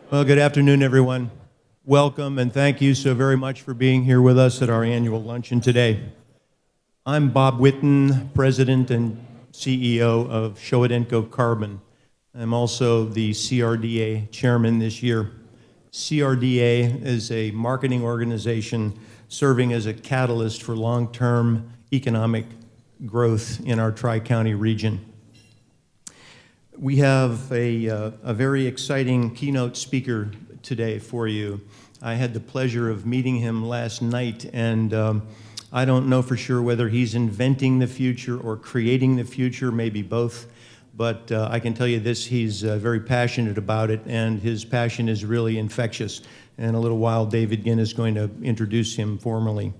Well, good afternoon, everyone. Welcome, and thank you so very much for being here with us at our annual luncheon today. I'm Bob Whitten, President and CEO of Showa Carbon. I'm also the CRDA Chairman this year. CRDA is a marketing organization serving as a catalyst for long-term economic growth in our Tri-County region. We have a very exciting keynote speaker today for you. I had the pleasure of meeting him last night, and I don't know for sure whether he's inventing the future or creating the future, maybe both, but I can tell you this, he's very passionate about it, and his passion is really infectious. In a little while, David Ginn is going to introduce him formally.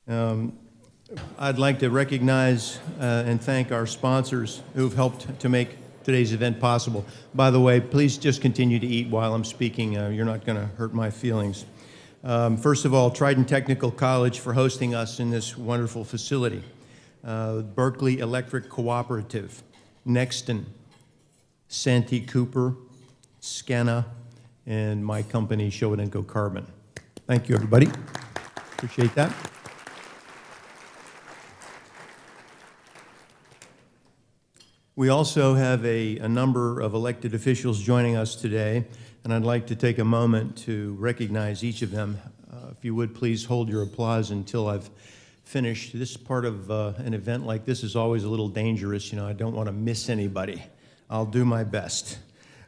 I'd like to recognize and thank our sponsors who've helped to make today's event possible. By the way, please just continue to eat while I'm speaking. You're not going to hurt my feelings. First of all, Trident Technical College for hosting us in this wonderful facility. Berkeley Electric Cooperative, Nexton, Santee Cooper, Scana, and my company, Showa Carbon. Thank you, everybody. Appreciate that. We also have a number of elected officials joining us today, and I'd like to take a moment to recognize each of them. If you would, please hold your applause until I've finished. This part of an event like this is always a little dangerous. You know, I don't want to miss anybody. I'll do my best.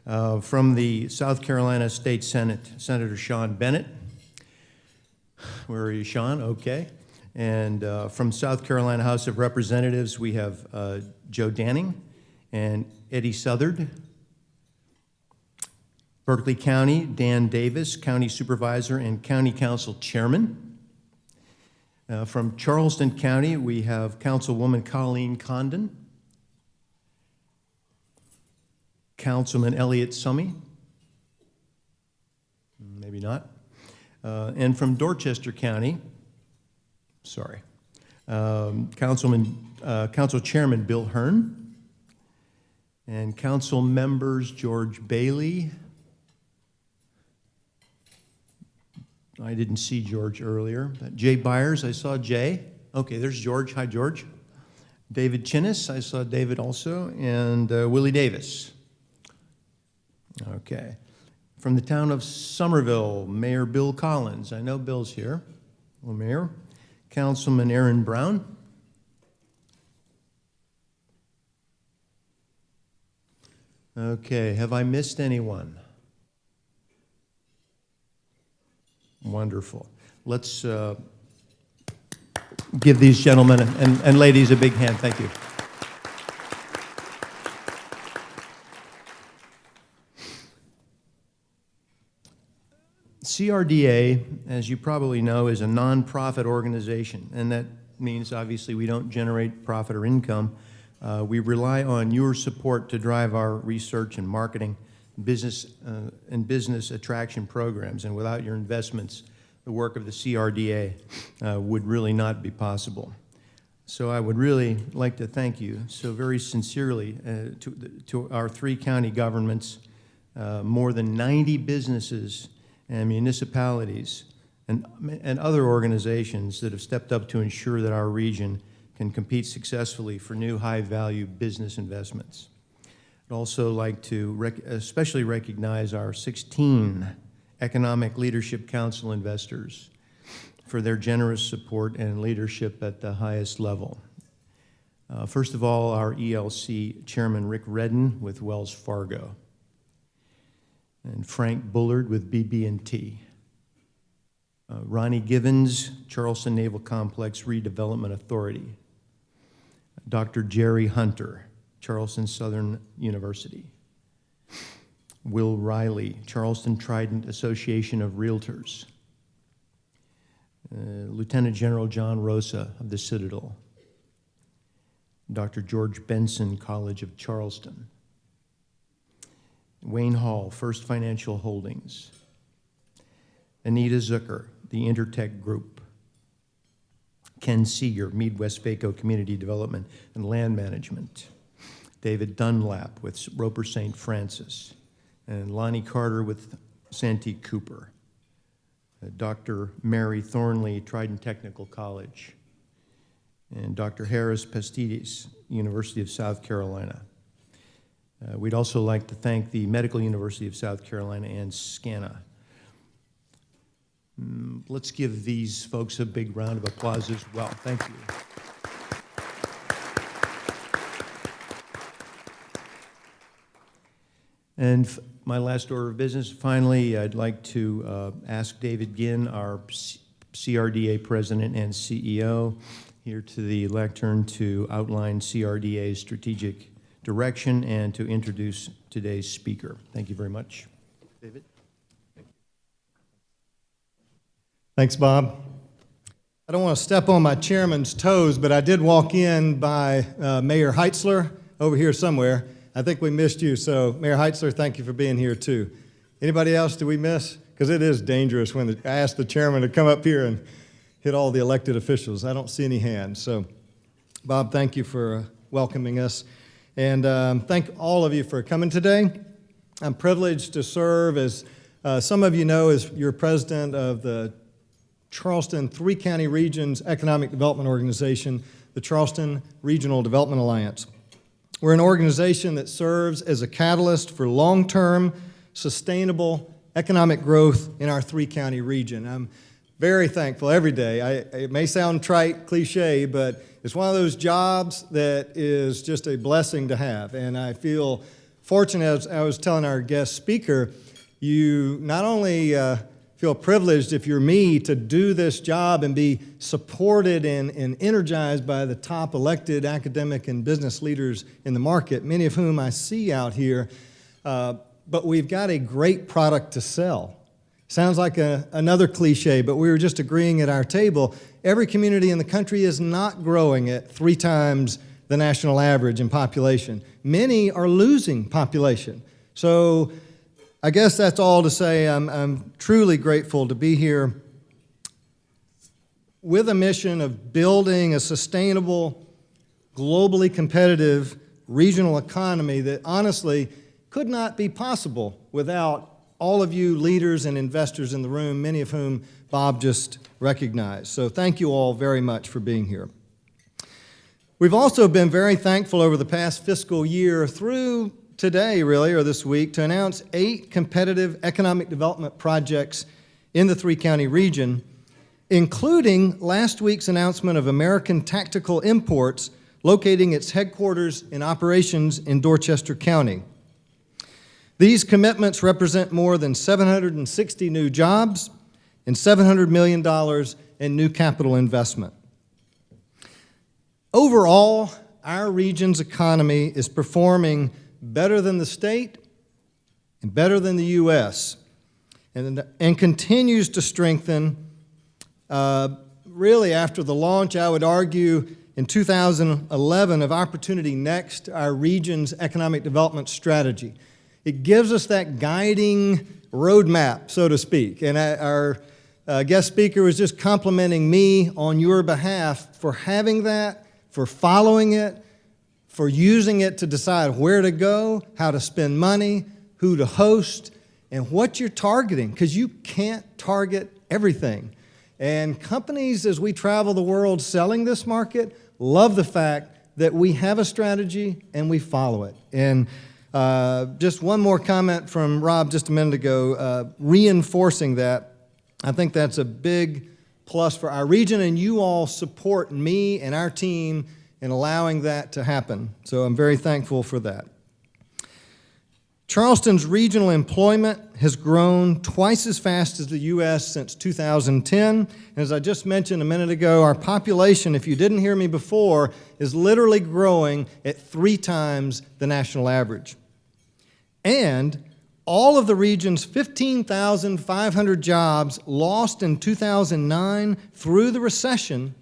From the South Carolina State Senate, Senator Sean Bennett. Where are you, Sean? Okay. And from South Carolina House of Representatives, we have Joe Danning and Eddie Southard. Berkeley County, Dan Davis, County Supervisor and County Council Chairman. From Charleston County, we have Councilwoman Colleen Condon, Councilman Elliott Summey, maybe not, and from Dorchester County, Council Chairman Bill Hearn, and Council Members George Bailey. I didn't see George earlier. Jay Byers, I saw Jay. Okay, there's George. Hi, George. David Chinnis, I saw David also, and Willie Davis. Okay. From the town of Somerville, Mayor Bill Collins. I know Bill's here. Well, Mayor. Councilman Aaron Brown. Okay, have I missed anyone? Wonderful. Let's give these gentlemen and ladies a big hand. Thank you. CRDA, as you probably know, is a nonprofit organization, and that means obviously we don't generate profit or income. We rely on your support to drive our research and marketing, business attraction programs, and without your investments, the work of the CRDA would really not be possible. So I would really like to thank you so very sincerely to our three county governments, more than 90 businesses and municipalities and other organizations that have stepped up to ensure that our region can compete successfully for new high-value business investments. I'd also like to especially recognize our 16 Economic Leadership Council investors for their generous support and leadership at the highest level. First of all, our ELC Chairman Rick Redden with Wells Fargo, and Frank Bullard with BB&T. Ronnie Givens, Charleston Naval Complex Redevelopment Authority. Dr. Jerry Hunter, Charleston Southern University. Will Riley, Charleston Trident Association of Realtors. Lieutenant General John Rosa of the Citadel. Dr. George Benson, College of Charleston. Wayne Hall, First Financial Holdings. Anita Zucker, the Intertech Group. Ken Seeger, Mead-Westvaco Community Development and Land Management. David Dunlap with Roper St. Francis. And Lonnie Carter with Santee Cooper. Dr. Mary Thornley, Trident Technical College. And Dr. Harris Pastides, University of South Carolina. We'd also like to thank the Medical University of South Carolina and SCANA. Let's give these folks a big round of applause as well. Thank you. And my last order of business, finally, I'd like to ask David Ginn, our CRDA President and CEO, here to the lectern to outline CRDA's strategic direction and to introduce today's speaker. Thank you very much. David? Thanks, Bob. I don't want to step on my chairman's toes, but I did walk in by Mayor Heitzler over here somewhere. I think we missed you, so Mayor Heitzler, thank you for being here too. Anybody else do we miss? Because it is dangerous when I ask the chairman to come up here and hit all the elected officials. I don't see any hands. So, Bob, thank you for welcoming us. And thank all of you for coming today. I'm privileged to serve, as some of you know, as your president of the Charleston Three-County Regions Economic Development Organization, the Charleston Regional Development Alliance. We're an organization that serves as a catalyst for long-term, sustainable economic growth in our three-county region. I'm very thankful every day. It may sound trite, cliche, but it's one of those jobs that is just a blessing to have. And I feel fortunate, as I was telling our guest speaker, you not only feel privileged, if you're me, to do this job and be supported and energized by the top elected academic and business leaders in the market, many of whom I see out here, but we've got a great product to sell. Sounds like another cliche, but we were just agreeing at our table, every community in the country is not growing at 3 times the national average in population. Many are losing population. So I guess that's all to say I'm truly grateful to be here with a mission of building a sustainable, globally competitive regional economy that honestly could not be possible without all of you leaders and investors in the room, many of whom Bob just recognized. So thank you all very much for being here. We've also been very thankful over the past fiscal year through today, really, or this week, to announce 8 competitive economic development projects in the three-county region, including last week's announcement of American Tactical Imports locating its headquarters and operations in Dorchester County. These commitments represent more than 760 new jobs and $700 million in new capital investment. Overall, our region's economy is performing better than the state and better than the U.S., and continues to strengthen really after the launch, I would argue, in 2011 of Opportunity Next, our region's economic development strategy. It gives us that guiding roadmap, so to speak, and our guest speaker was just complimenting me on your behalf for having that, for following it, for using it to decide where to go, how to spend money, who to host, and what you're targeting, because you can't target everything. And companies, as we travel the world selling this market, love the fact that we have a strategy and we follow it. And just one more comment from Rob just a minute ago, reinforcing that. I think that's a big plus for our region, and you all support me and our team in allowing that to happen. So I'm very thankful for that. Charleston's regional employment has grown twice as fast as the U.S. since 2010. And as I just mentioned a minute ago, our population, if you didn't hear me before, is literally growing at 3 times the national average. And all of the region's 15,500 jobs lost in 2009 through the recession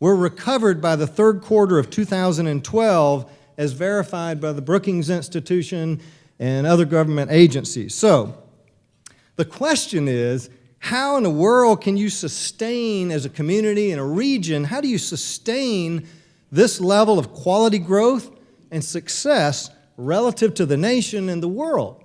were recovered by the third quarter of 2012 as verified by the Brookings Institution and other government agencies. So the question is, how in the world can you sustain as a community in a region, how do you sustain this level of quality growth and success relative to the nation and the world?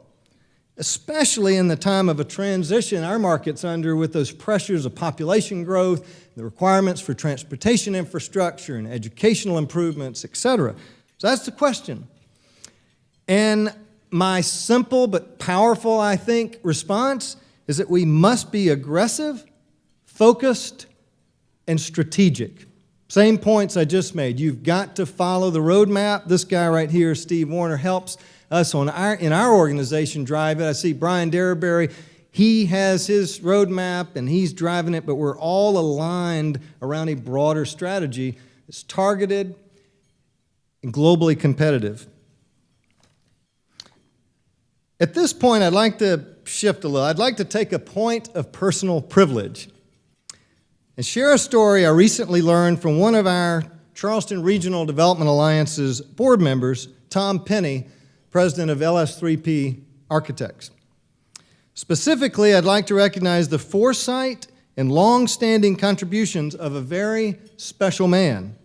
especially in the time of a transition our market's under with those pressures of population growth, the requirements for transportation infrastructure and educational improvements, etc. So that's the question. And my simple but powerful, I think, response is that we must be aggressive, focused, and strategic. Same points I just made. You've got to follow the roadmap. This guy right here, Steve Warner, helps us in our organization drive it. I see Brian Derryberry. He has his roadmap, and he's driving it, but we're all aligned around a broader strategy that's targeted and globally competitive. At this point, I'd like to shift a little. I'd like to take a point of personal privilege and share a story I recently learned from one of our Charleston Regional Development Alliance's board members, Tom Penny, president of LS3P Architects. Specifically, I'd like to recognize the foresight and long-standing contributions of a very special man,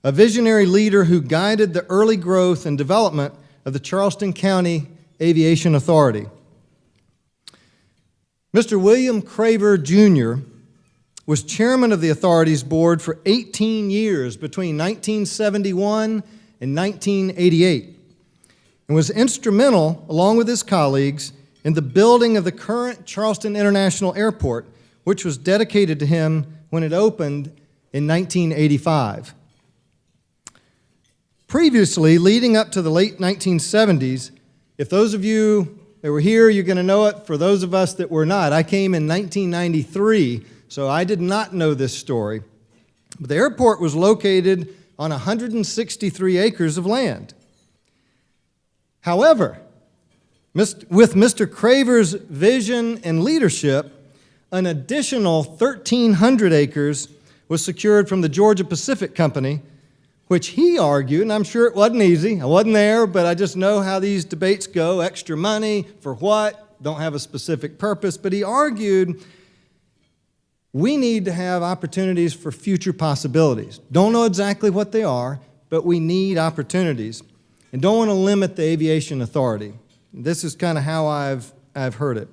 a visionary leader who guided the early growth and development of the Charleston County Aviation Authority. Mr. William Craver, Jr. was chairman of the authority's board for 18 years between 1971 and 1988 and was instrumental, along with his colleagues, in the building of the current Charleston International Airport, which was dedicated to him when it opened in 1985. Previously, leading up to the late 1970s, if those of you that were here, you're going to know it. For those of us that were not, I came in 1993, so I did not know this story. But the airport was located on 163 acres of land. However, with Mr. Craver's vision and leadership, an additional 1,300 acres was secured from the Georgia Pacific Company, which he argued, and I'm sure it wasn't easy. I wasn't there, but I just know how these debates go. Extra money for what? Don't have a specific purpose. But he argued we need to have opportunities for future possibilities. Don't know exactly what they are, but we need opportunities. And don't want to limit the aviation authority. This is kind of how I've heard it.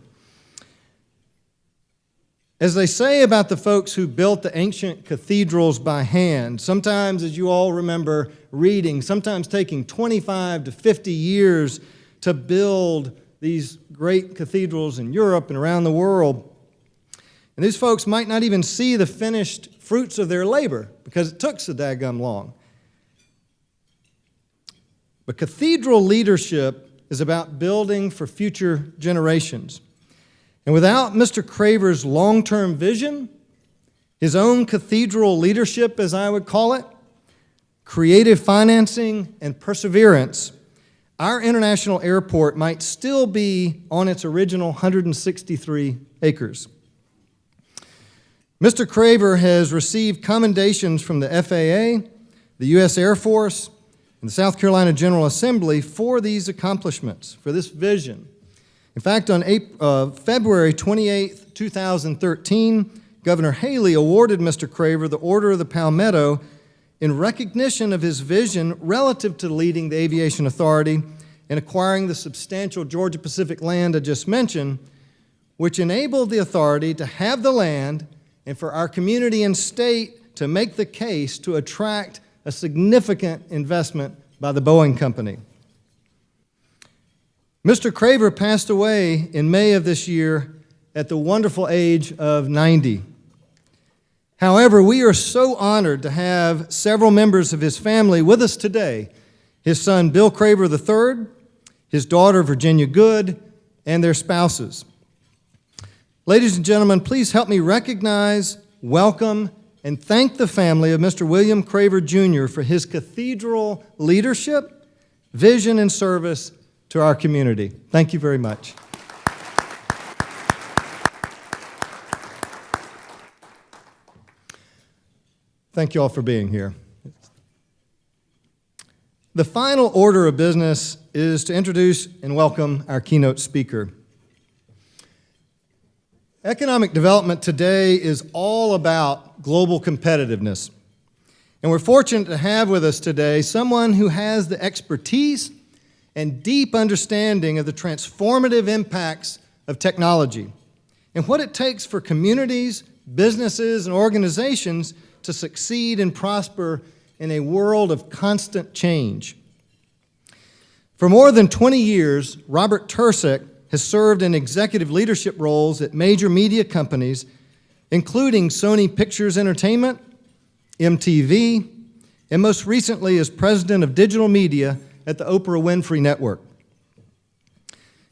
As they say about the folks who built the ancient cathedrals by hand, sometimes, as you all remember reading, sometimes taking 25 to 50 years to build these great cathedrals in Europe and around the world. And these folks might not even see the finished fruits of their labor because it took so daggum long. But cathedral leadership is about building for future generations. And without Mr. Craver's long-term vision, his own cathedral leadership, as I would call it, creative financing, and perseverance, our international airport might still be on its original 163 acres. Mr. Craver has received commendations from the FAA, the U.S. Air Force, and the South Carolina General Assembly for these accomplishments, for this vision. In fact, on February 28, 2013, Governor Haley awarded Mr. Craver the Order of the Palmetto in recognition of his vision relative to leading the Aviation Authority and acquiring the substantial Georgia Pacific land I just mentioned, which enabled the authority to have the land and for our community and state to make the case to attract a significant investment by the Boeing company. Mr. Craver passed away in May of this year at the wonderful age of 90. However, we are so honored to have several members of his family with us today. His son, Bill Craver III, his daughter, Virginia Good, and their spouses. Ladies and gentlemen, please help me recognize, welcome, and thank the family of Mr. William Craver, Jr. for his cathedral leadership, vision, and service to our community. Thank you very much. Thank you all for being here. The final order of business is to introduce and welcome our keynote speaker. Economic development today is all about global competitiveness. And we're fortunate to have with us today someone who has the expertise and deep understanding of the transformative impacts of technology and what it takes for communities, businesses, and organizations to succeed and prosper in a world of constant change. For more than 20 years, Robert Tercek has served in executive leadership roles at major media companies, including Sony Pictures Entertainment, MTV, and most recently as president of digital media at the Oprah Winfrey Network.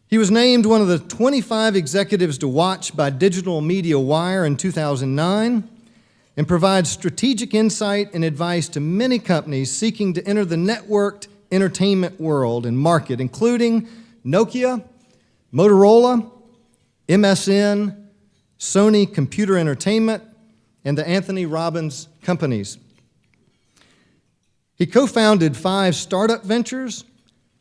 He was named one of the 25 executives to watch by Digital Media Wire in 2009 and provides strategic insight and advice to many companies seeking to enter the networked entertainment world and market, including Nokia, Motorola, MSN, Sony Computer Entertainment, and the Anthony Robbins Companies. He co-founded 5 startup ventures,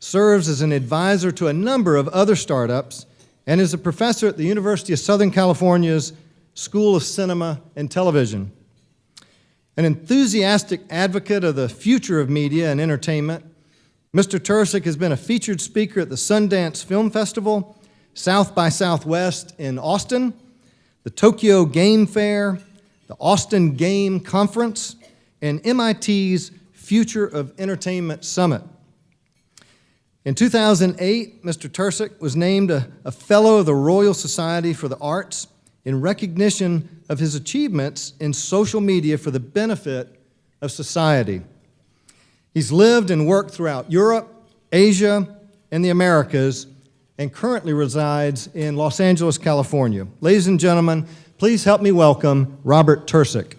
serves as an advisor to a number of other startups, and is a professor at the University of Southern California's School of Cinema and Television. An enthusiastic advocate of the future of media and entertainment, Mr. Tercek has been a featured speaker at the Sundance Film Festival, South by Southwest in Austin, the Tokyo Game Fair, the Austin Game Conference, and MIT's Future of Entertainment Summit. In 2008, Mr. Tercek was named a Fellow of the Royal Society for the Arts in recognition of his achievements in social media for the benefit of society. He's lived and worked throughout Europe, Asia, and the Americas, and currently resides in Los Angeles, California. Ladies and gentlemen, please help me welcome Robert Tercek.